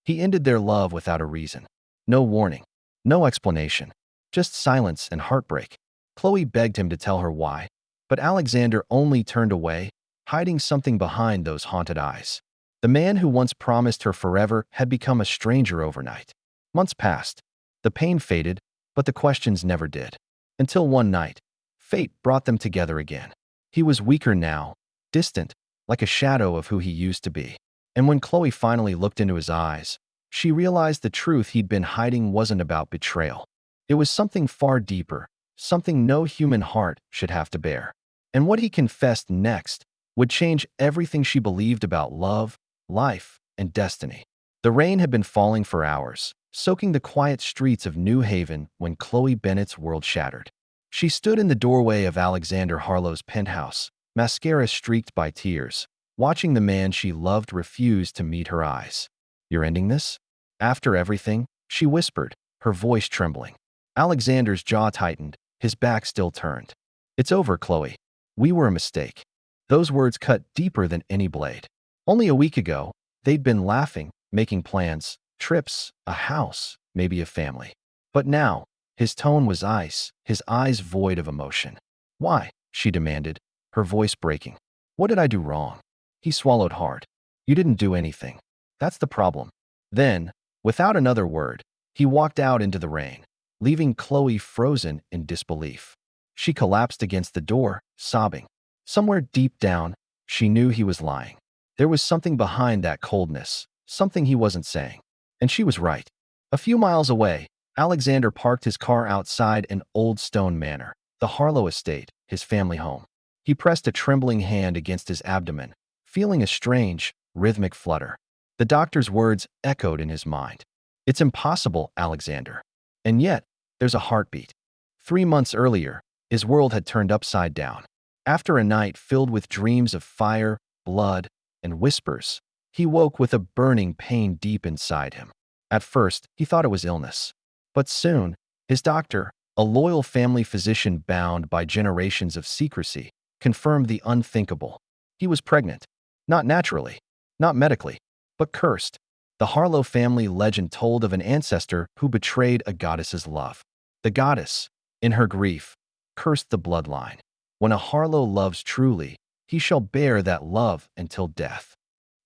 He ended their love without a reason. No warning. No explanation. Just silence and heartbreak. Chloe begged him to tell her why, but Alexander only turned away, hiding something behind those haunted eyes. The man who once promised her forever had become a stranger overnight. Months passed. The pain faded, but the questions never did. Until one night, fate brought them together again. He was weaker now, distant, like a shadow of who he used to be. And when Chloe finally looked into his eyes, she realized the truth he'd been hiding wasn't about betrayal. It was something far deeper, something no human heart should have to bear. And what he confessed next would change everything she believed about love, life, and destiny. The rain had been falling for hours, soaking the quiet streets of New Haven when Chloe Bennett's world shattered. She stood in the doorway of Alexander Harlow's penthouse, mascara streaked by tears, watching the man she loved refuse to meet her eyes. "You're ending this? After everything?" she whispered, her voice trembling. Alexander's jaw tightened, his back still turned. "It's over, Chloe. We were a mistake." Those words cut deeper than any blade. Only a week ago, they'd been laughing, making plans, trips, a house, maybe a family. But now, his tone was ice, his eyes void of emotion. "Why?" she demanded, her voice breaking. "What did I do wrong?" He swallowed hard. "You didn't do anything. That's the problem." Then, without another word, he walked out into the rain, leaving Chloe frozen in disbelief. She collapsed against the door, sobbing. Somewhere deep down, she knew he was lying. There was something behind that coldness, something he wasn't saying. And she was right. A few miles away, Alexander parked his car outside an old stone manor, the Harlow estate, his family home. He pressed a trembling hand against his abdomen, feeling a strange, rhythmic flutter. The doctor's words echoed in his mind. "It's impossible, Alexander." And yet, there's a heartbeat. 3 months earlier, his world had turned upside down. After a night filled with dreams of fire, blood, and whispers, he woke with a burning pain deep inside him. At first, he thought it was illness. But soon, his doctor, a loyal family physician bound by generations of secrecy, confirmed the unthinkable. He was pregnant. Not naturally, not medically, but cursed. The Harlow family legend told of an ancestor who betrayed a goddess's love. The goddess, in her grief, cursed the bloodline. When a Harlow loves truly, he shall bear that love until death.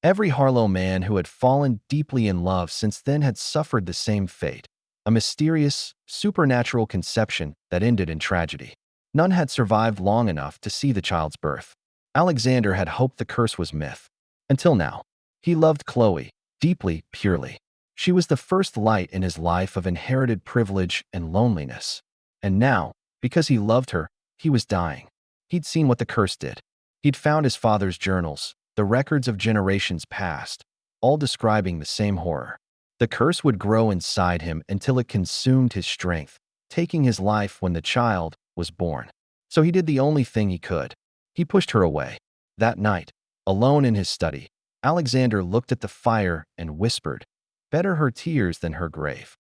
Every Harlow man who had fallen deeply in love since then had suffered the same fate, a mysterious, supernatural conception that ended in tragedy. None had survived long enough to see the child's birth. Alexander had hoped the curse was myth. Until now. He loved Chloe, deeply, purely. She was the first light in his life of inherited privilege and loneliness. And now, because he loved her, he was dying. He'd seen what the curse did. He'd found his father's journals, the records of generations past, all describing the same horror. The curse would grow inside him until it consumed his strength, taking his life when the child was born. So he did the only thing he could. He pushed her away. That night, alone in his study, Alexander looked at the fire and whispered, "Better her tears than her grave."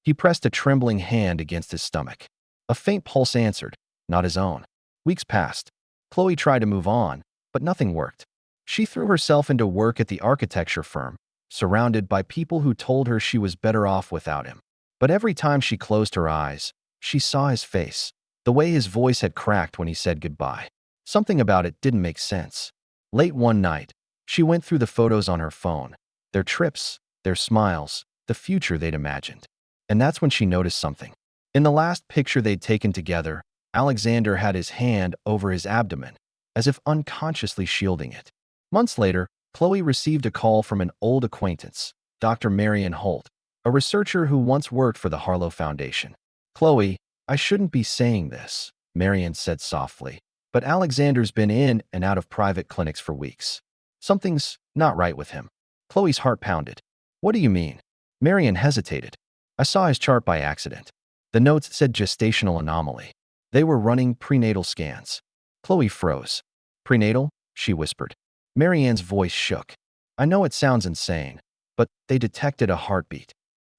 He pressed a trembling hand against his stomach. A faint pulse answered, not his own. Weeks passed. Chloe tried to move on, but nothing worked. She threw herself into work at the architecture firm, surrounded by people who told her she was better off without him. But every time she closed her eyes, she saw his face, the way his voice had cracked when he said goodbye. Something about it didn't make sense. Late one night, she went through the photos on her phone, their trips, their smiles, the future they'd imagined. And that's when she noticed something. In the last picture they'd taken together, Alexander had his hand over his abdomen, as if unconsciously shielding it. Months later, Chloe received a call from an old acquaintance, Dr. Marion Holt, a researcher who once worked for the Harlow Foundation. "Chloe, I shouldn't be saying this," Marion said softly, "but Alexander's been in and out of private clinics for weeks. Something's not right with him." Chloe's heart pounded. "What do you mean?" Marion hesitated. "I saw his chart by accident. The notes said gestational anomaly. They were running prenatal scans." Chloe froze. "Prenatal?" she whispered. Marianne's voice shook. "I know it sounds insane, but they detected a heartbeat."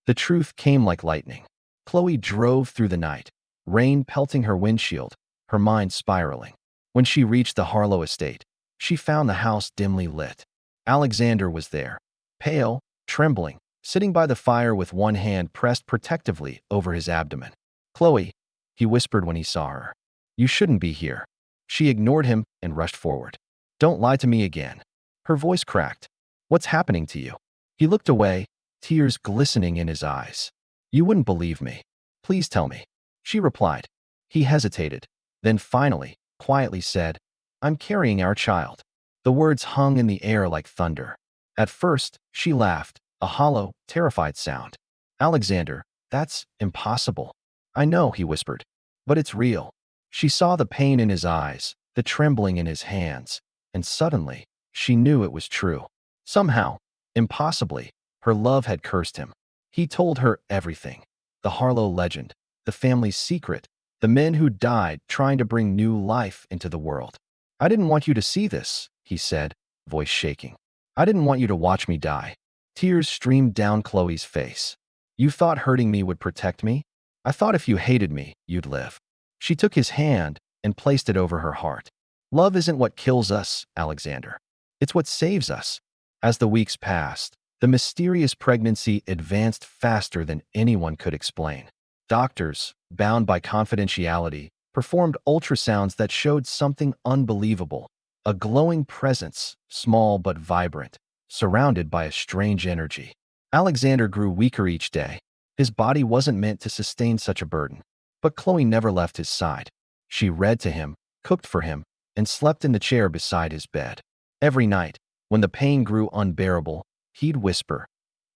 The truth came like lightning. Chloe drove through the night, rain pelting her windshield, her mind spiraling. When she reached the Harlow estate, she found the house dimly lit. Alexander was there, pale, trembling, sitting by the fire with one hand pressed protectively over his abdomen. "Chloe," he whispered when he saw her. "You shouldn't be here." She ignored him and rushed forward. "Don't lie to me again." Her voice cracked. "What's happening to you?" He looked away, tears glistening in his eyes. "You wouldn't believe me. Please tell me." She replied. He hesitated, then finally, quietly said, "I'm carrying our child." The words hung in the air like thunder. At first, she laughed, a hollow, terrified sound. "Alexander, that's impossible." "I know," he whispered, "but it's real." She saw the pain in his eyes, the trembling in his hands, and suddenly, she knew it was true. Somehow, impossibly, her love had cursed him. He told her everything. The Harlow legend, the family's secret, the men who died trying to bring new life into the world. "I didn't want you to see this," he said, voice shaking. "I didn't want you to watch me die." Tears streamed down Chloe's face. "You thought hurting me would protect me? I thought if you hated me, you'd live." She took his hand and placed it over her heart. "Love isn't what kills us, Alexander. It's what saves us." As the weeks passed, the mysterious pregnancy advanced faster than anyone could explain. Doctors, bound by confidentiality, performed ultrasounds that showed something unbelievable. A glowing presence, small but vibrant, surrounded by a strange energy. Alexander grew weaker each day. His body wasn't meant to sustain such a burden. But Chloe never left his side. She read to him, cooked for him, and slept in the chair beside his bed. Every night, when the pain grew unbearable, he'd whisper,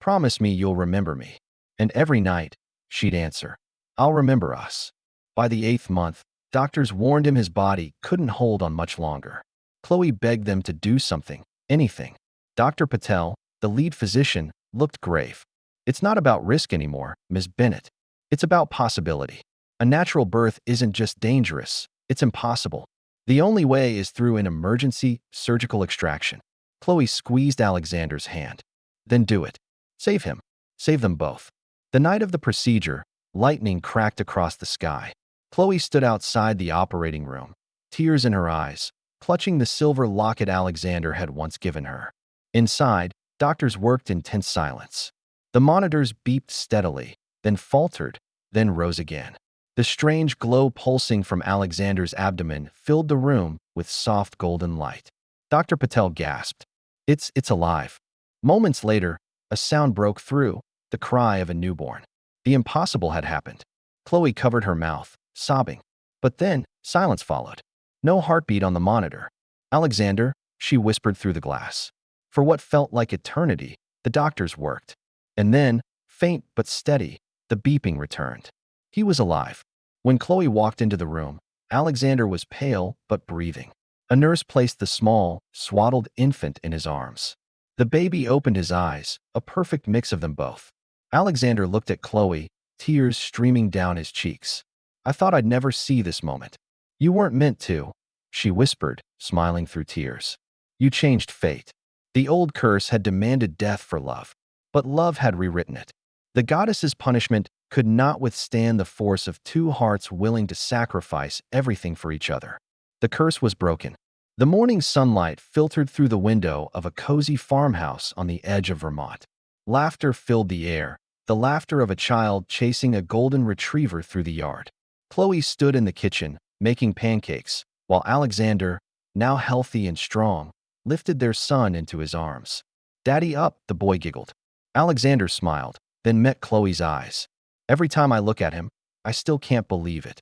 "Promise me you'll remember me." And every night, she'd answer, "I'll remember us." By the 8th month, doctors warned him his body couldn't hold on much longer. Chloe begged them to do something, anything. Dr. Patel, the lead physician, looked grave. "It's not about risk anymore, Ms. Bennett. It's about possibility. A natural birth isn't just dangerous, it's impossible. The only way is through an emergency surgical extraction." Chloe squeezed Alexander's hand. "Then do it. Save him. Save them both." The night of the procedure, lightning cracked across the sky. Chloe stood outside the operating room, tears in her eyes, clutching the silver locket Alexander had once given her. Inside, doctors worked in tense silence. The monitors beeped steadily, then faltered, then rose again. The strange glow pulsing from Alexander's abdomen filled the room with soft golden light. Dr. Patel gasped. It's alive." Moments later, a sound broke through, the cry of a newborn. The impossible had happened. Chloe covered her mouth, sobbing. But then, silence followed. No heartbeat on the monitor. "Alexander," she whispered through the glass. For what felt like eternity, the doctors worked. And then, faint but steady, the beeping returned. He was alive. When Chloe walked into the room, Alexander was pale but breathing. A nurse placed the small, swaddled infant in his arms. The baby opened his eyes, a perfect mix of them both. Alexander looked at Chloe, tears streaming down his cheeks. "I thought I'd never see this moment." "You weren't meant to," she whispered, smiling through tears. "You changed fate." The old curse had demanded death for love, but love had rewritten it. The goddess's punishment could not withstand the force of two hearts willing to sacrifice everything for each other. The curse was broken. The morning sunlight filtered through the window of a cozy farmhouse on the edge of Vermont. Laughter filled the air, the laughter of a child chasing a golden retriever through the yard. Chloe stood in the kitchen, making pancakes, while Alexander, now healthy and strong, lifted their son into his arms. "Daddy up," the boy giggled. Alexander smiled, then met Chloe's eyes. "Every time I look at him, I still can't believe it."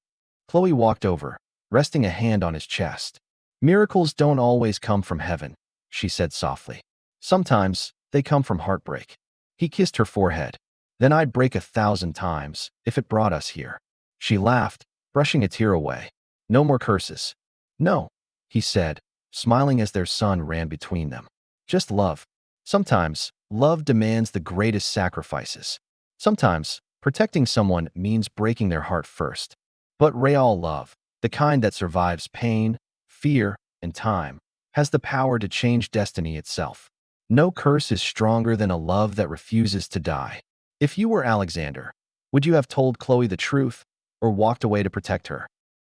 Chloe walked over, resting a hand on his chest. "Miracles don't always come from heaven," she said softly. "Sometimes they come from heartbreak." He kissed her forehead. "Then I'd break 1,000 times if it brought us here." She laughed, brushing a tear away. "No more curses." "No," he said, smiling as their son ran between them. "Just love." Sometimes, love demands the greatest sacrifices. Sometimes, protecting someone means breaking their heart first. But real love, the kind that survives pain, fear, and time, has the power to change destiny itself. No curse is stronger than a love that refuses to die. If you were Alexander, would you have told Chloe the truth or walked away to protect her?